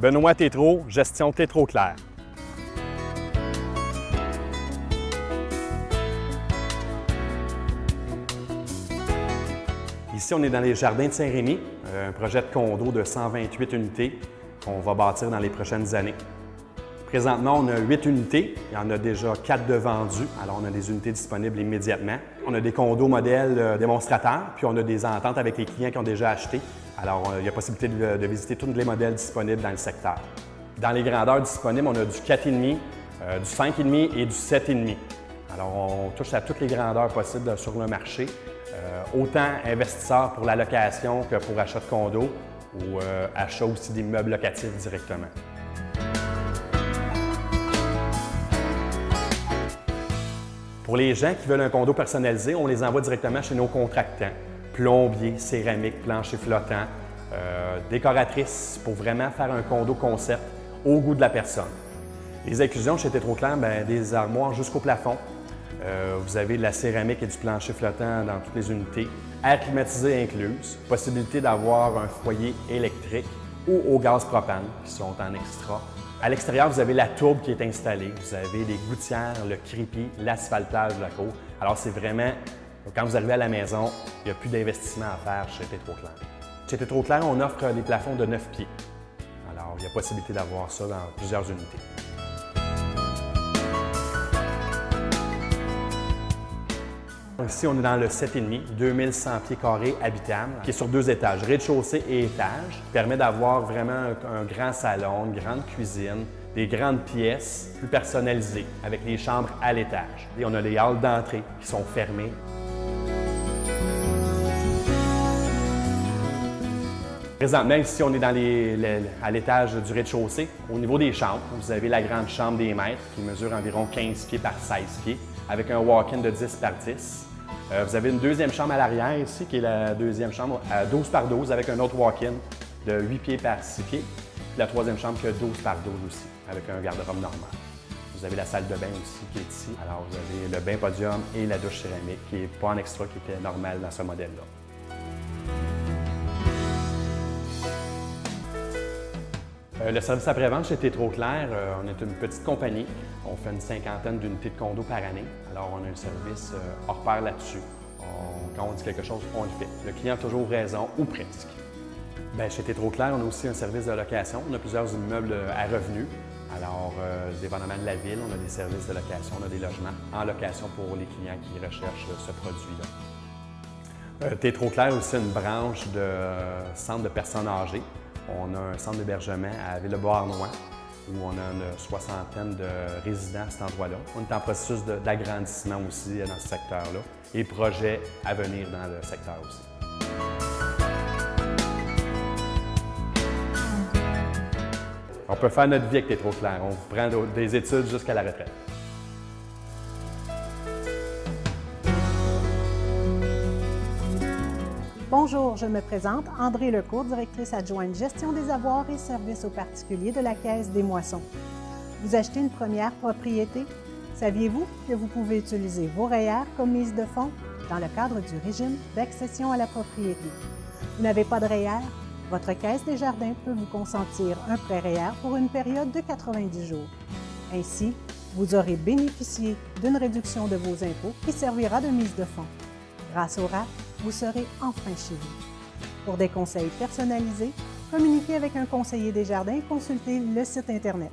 Benoît Tétrault, gestion Tétrault-Clair. Ici, on est dans les jardins de Saint-Rémy, un projet de condo de 128 unités qu'on va bâtir dans les prochaines années. Présentement, on a 8 unités. Il y en a déjà 4 de vendus. Alors, on a des unités disponibles immédiatement. On a des condos modèles démonstrateurs, puis on a des ententes avec les clients qui ont déjà acheté. Alors, il y a possibilité de visiter tous les modèles disponibles dans le secteur. Dans les grandeurs disponibles, on a du 4,5, du 5,5 et du 7,5. Alors, on touche à toutes les grandeurs possibles sur le marché. Autant investisseurs pour la location que pour achat de condos ou achat aussi des meubles locatifs directement. Pour les gens qui veulent un condo personnalisé, on les envoie directement chez nos contractants. Plombiers, céramiques, planchers flottants, décoratrices pour vraiment faire un condo concept au goût de la personne. Les inclusions chez Tétrault-Clair, des armoires jusqu'au plafond. Vous avez de la céramique et du plancher flottant dans toutes les unités. Air climatisé incluse. Possibilité d'avoir un foyer électrique ou au gaz propane qui sont en extra. À l'extérieur, vous avez la tourbe qui est installée. Vous avez les gouttières, le crépi, l'asphaltage de la cour. Alors, c'est vraiment, quand vous arrivez à la maison, il n'y a plus d'investissement à faire chez Tétrault-Clair. Chez Tétrault-Clair, on offre des plafonds de 9 pieds. Alors, il y a possibilité d'avoir ça dans plusieurs unités. Ici, on est dans le 7,5, 2100 pieds carrés habitables, qui est sur 2 étages, rez-de-chaussée et étage, qui permet d'avoir vraiment un grand salon, une grande cuisine, des grandes pièces plus personnalisées, avec les chambres à l'étage. Et on a les halls d'entrée qui sont fermées. Présentement, ici, on est à l'étage du rez-de-chaussée. Au niveau des chambres, vous avez la grande chambre des maîtres qui mesure environ 15 pieds par 16 pieds, avec un walk-in de 10 par 10. Vous avez une deuxième chambre à l'arrière ici, qui est la deuxième chambre à 12 par 12, avec un autre walk-in de 8 pieds par 6 pieds. Puis la troisième chambre qui a 12 par 12 aussi, avec un garde-robe normal. Vous avez la salle de bain aussi qui est ici. Alors vous avez le bain podium et la douche céramique, qui n'est pas en extra, qui était normal dans ce modèle-là. Le service après-vente chez Tétrault-Clair, on est une petite compagnie. On fait une 50aine d'unités de condos par année. Alors, on a un service hors pair là-dessus. Quand on dit quelque chose, on le fait. Le client a toujours raison, ou presque. Chez Tétrault-Clair, on a aussi un service de location. On a plusieurs immeubles à revenus. Alors, dépendamment de la ville, on a des services de location, on a des logements en location pour les clients qui recherchent ce produit-là. Tétrault-Clair a aussi une branche de centre de personnes âgées. On a un centre d'hébergement à Ville-de-Beauharnois où on a une soixantaine de résidents à cet endroit-là. On est en processus d'agrandissement aussi dans ce secteur-là et projets à venir dans le secteur aussi. On peut faire notre vie avec Tétrault-Clair. On vous prend des études jusqu'à la retraite. Bonjour, je me présente, André Lecourt, directrice adjointe gestion des avoirs et services aux particuliers de la Caisse des Moissons. Vous achetez une première propriété? Saviez-vous que vous pouvez utiliser vos REER comme mise de fonds dans le cadre du régime d'accession à la propriété? Vous n'avez pas de REER? Votre Caisse des Jardins peut vous consentir un prêt REER pour une période de 90 jours. Ainsi, vous aurez bénéficié d'une réduction de vos impôts qui servira de mise de fonds. Grâce au RAP, vous serez enfin chez vous. Pour des conseils personnalisés, communiquez avec un conseiller des jardins et consultez le site Internet.